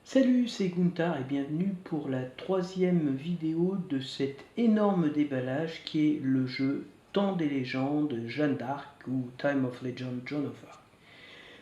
Salut, c'est Gunther et bienvenue pour la troisième vidéo de cet énorme déballage qui est le jeu Temps des légendes, Jeanne d'Arc ou Time of Legend, Joan of Arc.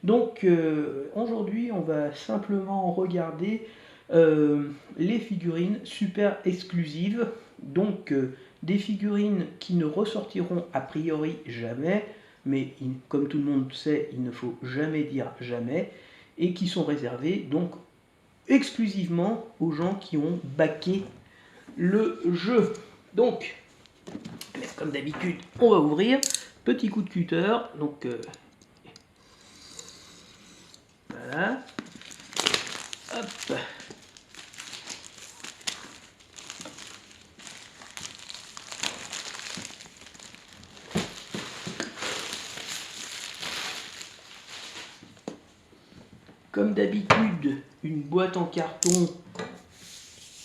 Donc aujourd'hui on va simplement regarder les figurines super exclusives, donc des figurines qui ne ressortiront a priori jamais, mais comme tout le monde sait, il ne faut jamais dire jamais, et qui sont réservées donc exclusivement aux gens qui ont backé le jeu. Donc, comme d'habitude, on va ouvrir. Petit coup de cutter. Donc, voilà. Hop. Comme d'habitude, une boîte en carton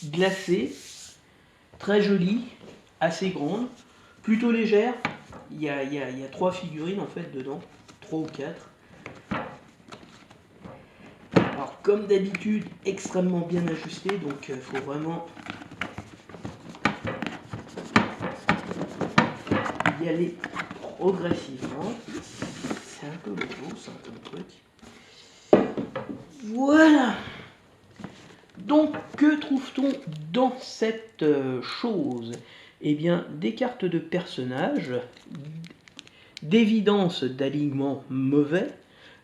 glacée, très jolie, assez grande, plutôt légère. Il y a 3 figurines en fait dedans, 3 ou 4. Alors comme d'habitude, extrêmement bien ajusté, donc il faut vraiment y aller progressivement. C'est un peu lourd, c'est un peu le truc. Voilà. Donc, que trouve-t-on dans cette chose? Eh bien, des cartes de personnages, d'évidence d'alignement mauvais,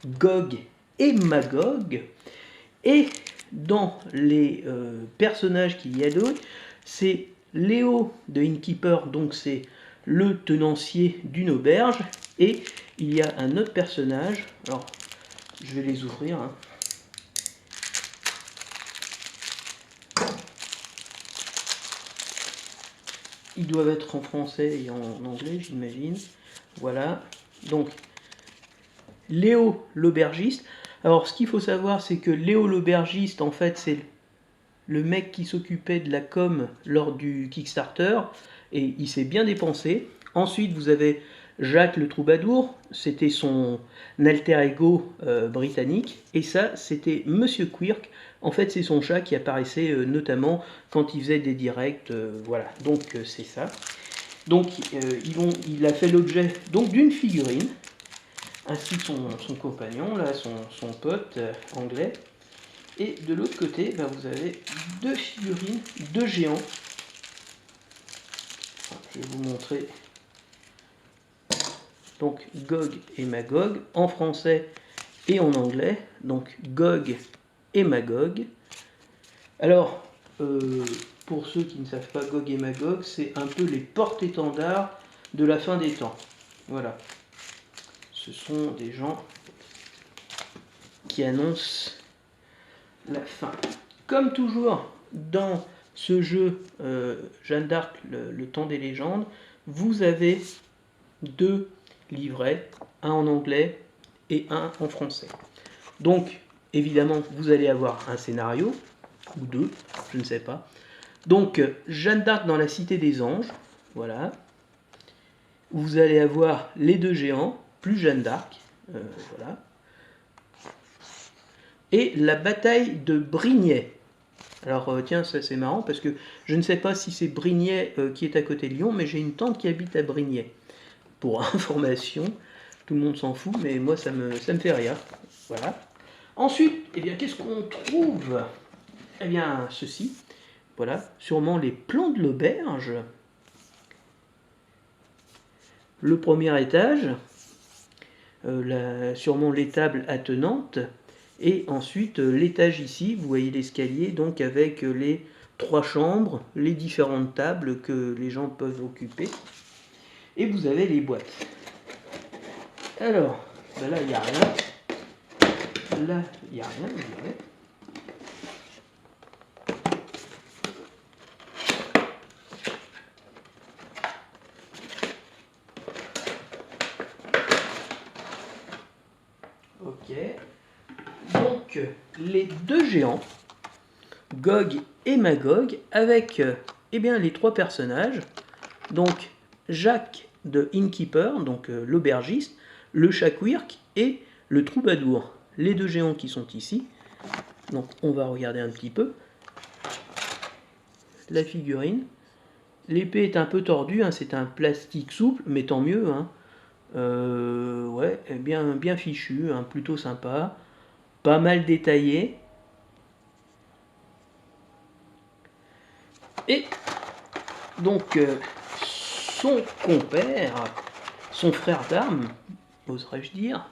Gog et Magog, et dans les personnages qu'il y a d'autres, c'est Léo de Innkeeper, donc c'est le tenancier d'une auberge, et il y a un autre personnage, alors je vais les ouvrir, hein. Ils doivent être en français et en anglais, j'imagine. Voilà. Donc, Léo l'aubergiste. Alors, ce qu'il faut savoir, c'est que Léo l'aubergiste, en fait, c'est le mec qui s'occupait de la com lors du Kickstarter. Et il s'est bien dépensé. Ensuite, vous avez Jacques le troubadour. C'était son alter ego britannique. Et ça, c'était Monsieur Quirk. En fait, c'est son chat qui apparaissait notamment quand il faisait des directs. Voilà, donc c'est ça. Donc il a fait l'objet d'une figurine, ainsi que son compagnon, là, son pote anglais. Et de l'autre côté, ben, vous avez 2 figurines, 2 géants. Je vais vous montrer. Donc Gog et Magog, en français et en anglais. Donc Gog et Magog. Alors, pour ceux qui ne savent pas, Gog et Magog, c'est un peu les porte-étendards de la fin des temps. Voilà. Ce sont des gens qui annoncent la fin. Comme toujours dans ce jeu Jeanne d'Arc, le temps des légendes, vous avez 2 livrets, un en anglais et un en français. Donc, évidemment, vous allez avoir un scénario, ou 2, je ne sais pas. Donc, Jeanne d'Arc dans la Cité des Anges, voilà. Vous allez avoir les 2 géants, plus Jeanne d'Arc, voilà. Et la bataille de Brignais. Alors tiens, ça c'est marrant parce que je ne sais pas si c'est Brignais qui est à côté de Lyon, mais j'ai une tante qui habite à Brignais. Pour information, tout le monde s'en fout, mais moi ça me fait rire. Voilà. Ensuite, eh bien, qu'est-ce qu'on trouve? Eh bien, ceci. Voilà, sûrement les plans de l'auberge. Le premier étage, sûrement l'étable attenante. Et ensuite, l'étage ici, vous voyez l'escalier, donc avec les 3 chambres, les différentes tables que les gens peuvent occuper. Et vous avez les boîtes. Alors, ben là, il n'y a rien. Là, il n'y a rien, je dirais. Ok. Donc, les 2 géants, Gog et Magog, avec eh bien, les 3 personnages. Donc, Jacques de Innkeeper, donc l'aubergiste, le chat Quirk et le troubadour. Les 2 géants qui sont ici. Donc on va regarder un petit peu la figurine. L'épée est un peu tordue, hein, c'est un plastique souple, mais tant mieux. Hein. Ouais, bien fichu, hein, plutôt sympa. Pas mal détaillé. Et donc son compère, son frère d'armes, oserais-je dire.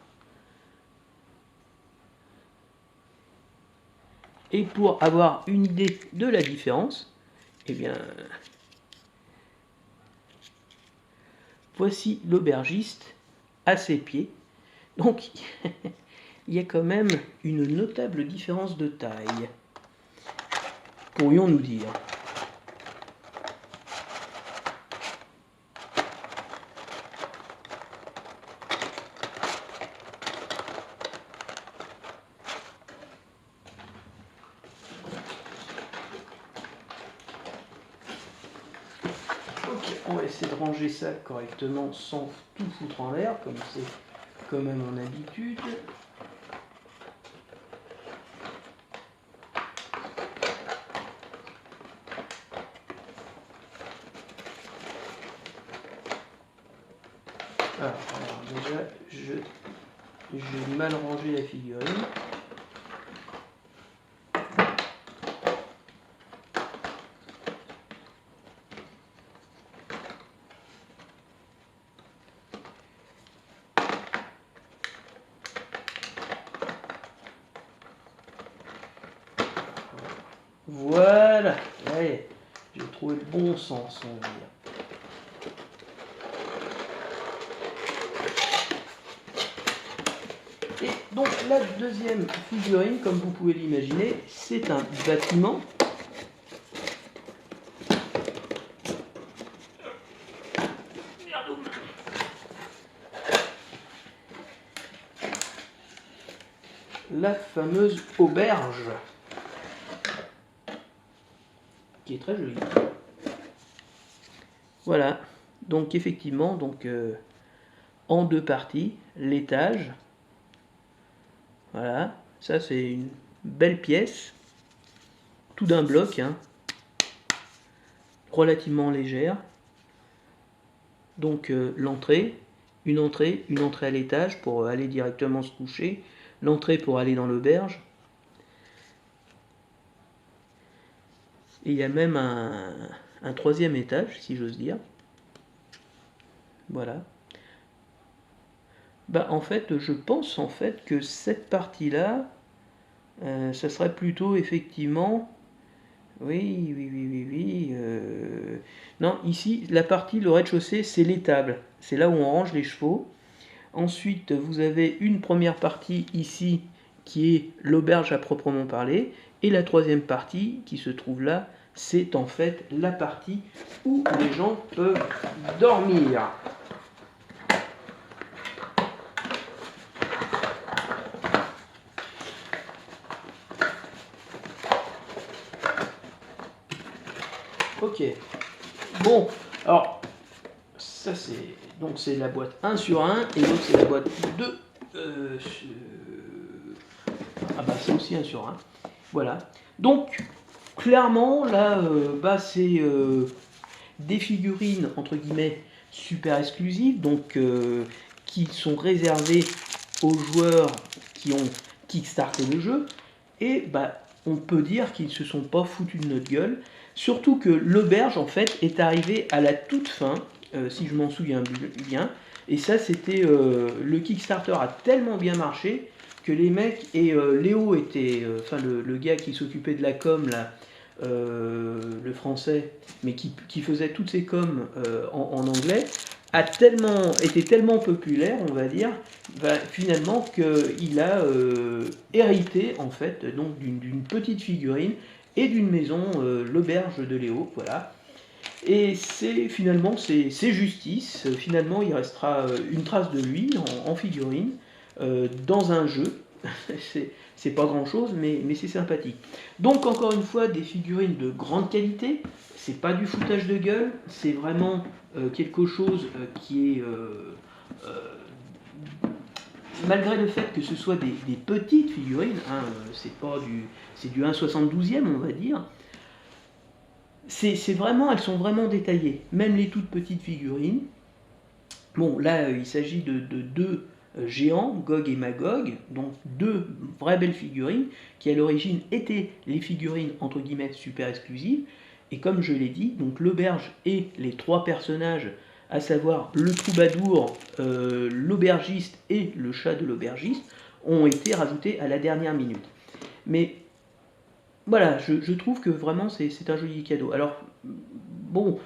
Et pour avoir une idée de la différence, eh bien, voici l'aubergiste à ses pieds. Donc, il y a quand même une notable différence de taille, pourrions-nous dire. Ok, on va essayer de ranger ça correctement sans tout foutre en l'air, comme c'est quand même mon habitude. Alors déjà, j'ai mal rangé la figurine. Voilà, allez, j'ai trouvé le bon sens, on va dire. Et donc la deuxième figurine, comme vous pouvez l'imaginer, c'est un bâtiment. La fameuse auberge, qui est très jolie. Voilà, donc effectivement, donc, en deux parties, l'étage. Voilà, ça c'est une belle pièce, tout d'un bloc, hein, relativement légère. Donc l'entrée, une entrée à l'étage pour aller directement se coucher, l'entrée pour aller dans l'auberge. Et il y a même un troisième étage, si j'ose dire. Voilà. Bah, en fait, je pense en fait que cette partie-là, ça serait plutôt effectivement... Oui. Non, ici, la partie, le rez-de-chaussée, c'est l'étable. C'est là où on range les chevaux. Ensuite, vous avez une première partie ici, qui est l'auberge à proprement parler. Et la troisième partie, qui se trouve là, c'est en fait la partie où les gens peuvent dormir. Ok. Bon, alors, ça c'est la boîte 1 sur 1, et l'autre c'est la boîte 2. Ah bah c'est aussi 1 sur 1. Voilà. Donc, clairement, là, bah, c'est des figurines, entre guillemets, super exclusives, donc qui sont réservées aux joueurs qui ont kickstarté le jeu. Et bah, on peut dire qu'ils ne se sont pas foutus de notre gueule. Surtout que l'auberge, en fait, est arrivée à la toute fin, si je m'en souviens bien. Et ça, c'était... le Kickstarter a tellement bien marché que les mecs... Et Léo était... Enfin, le gars qui s'occupait de la com, là, le français, mais qui faisait toutes ces coms en anglais, était tellement populaire, on va dire, finalement qu'il a hérité en fait donc d'une petite figurine et d'une maison, l'auberge de Léo, voilà. Et finalement c'est justice. Finalement, il restera une trace de lui en figurine dans un jeu. c'est pas grand chose, mais c'est sympathique. Donc encore une fois, des figurines de grande qualité. C'est pas du foutage de gueule, c'est vraiment quelque chose qui est malgré le fait que ce soit des petites figurines, hein, c'est du 1/72e on va dire, elles sont vraiment détaillées, même les toutes petites figurines. Bon, là, il s'agit de deux géants, Gog et Magog, donc deux vraies belles figurines, qui à l'origine étaient les figurines entre guillemets super exclusives, et comme je l'ai dit, donc l'auberge et les trois personnages, à savoir le troubadour, l'aubergiste et le chat de l'aubergiste, ont été rajoutés à la dernière minute. Mais voilà, je trouve que vraiment c'est un joli cadeau. Alors, bon,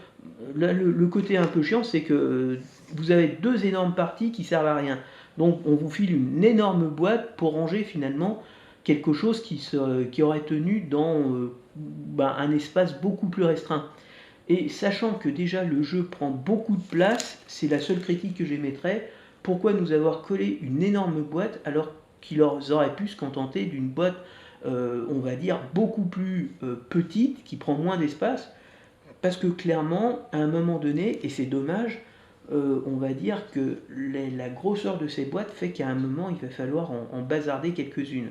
là, le côté un peu chiant, c'est que vous avez deux énormes parties qui servent à rien. Donc, on vous file une énorme boîte pour ranger finalement quelque chose qui aurait tenu dans un espace beaucoup plus restreint. Et sachant que déjà le jeu prend beaucoup de place, c'est la seule critique que j'émettrais. Pourquoi nous avoir collé une énorme boîte alors qu'ils auraient pu se contenter d'une boîte, on va dire, beaucoup plus petite, qui prend moins d'espace? Parce que clairement, à un moment donné, et c'est dommage, on va dire que la grosseur de ces boîtes fait qu'à un moment, il va falloir en bazarder quelques-unes.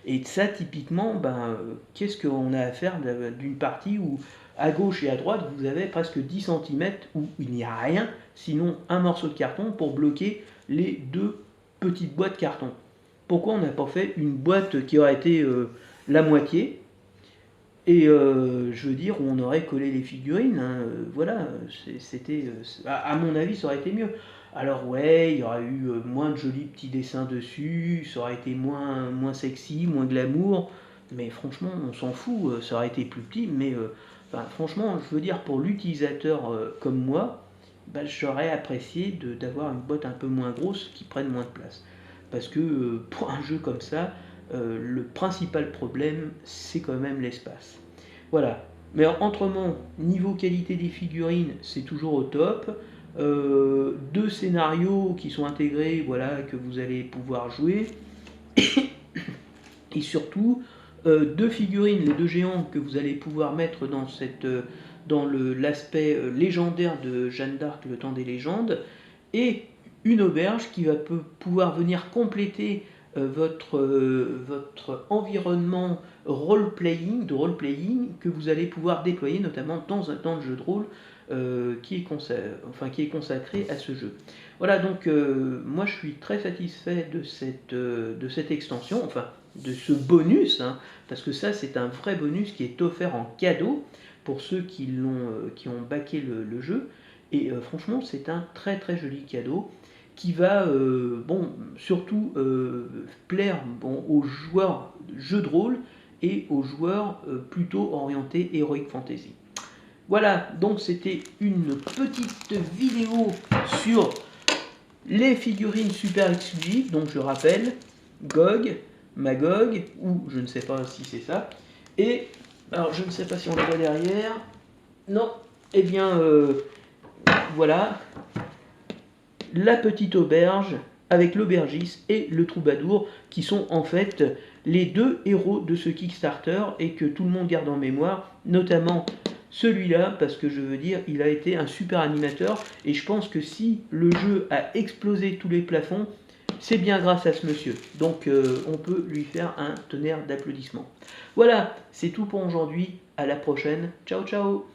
Et ça, typiquement, qu'est-ce qu'on a à faire d'une partie où, à gauche et à droite, vous avez presque 10 cm où il n'y a rien, sinon un morceau de carton pour bloquer les deux petites boîtes carton. Pourquoi on n'a pas fait une boîte qui aurait été la moitié, et je veux dire, où on aurait collé les figurines, hein, voilà, c'était, à mon avis, ça aurait été mieux. Alors ouais, il y aurait eu moins de jolis petits dessins dessus, ça aurait été moins sexy, moins glamour, mais franchement, on s'en fout, ça aurait été plus petit, mais franchement, je veux dire, pour l'utilisateur comme moi, j'aurais apprécié d'avoir une boîte un peu moins grosse qui prenne moins de place. Parce que pour un jeu comme ça, le principal problème, c'est quand même l'espace. Voilà. Mais autrement, niveau qualité des figurines, c'est toujours au top. Deux scénarios qui sont intégrés, voilà, que vous allez pouvoir jouer. Et surtout, deux figurines, les deux géants que vous allez pouvoir mettre dans l'aspect légendaire de Jeanne d'Arc, le temps des légendes, et une auberge qui va pouvoir venir compléter votre environnement de role-playing que vous allez pouvoir déployer notamment dans le jeu de rôle qui est consacré à ce jeu. Voilà, donc moi je suis très satisfait de cette extension, enfin de ce bonus, hein, parce que ça c'est un vrai bonus qui est offert en cadeau pour ceux qui ont backé le jeu, et franchement c'est un très très joli cadeau qui va surtout plaire aux joueurs de jeux de rôle et aux joueurs plutôt orientés Heroic Fantasy. Voilà, donc c'était une petite vidéo sur les figurines super exclusives, donc je rappelle, Gog, Magog, ou je ne sais pas si c'est ça, et, alors je ne sais pas si on le voit derrière, non, eh bien, voilà, la petite auberge avec l'aubergiste et le troubadour qui sont en fait les deux héros de ce Kickstarter et que tout le monde garde en mémoire, notamment celui-là, parce que je veux dire, il a été un super animateur et je pense que si le jeu a explosé tous les plafonds, c'est bien grâce à ce monsieur. Donc on peut lui faire un tonnerre d'applaudissements. Voilà, c'est tout pour aujourd'hui. À la prochaine. Ciao ciao.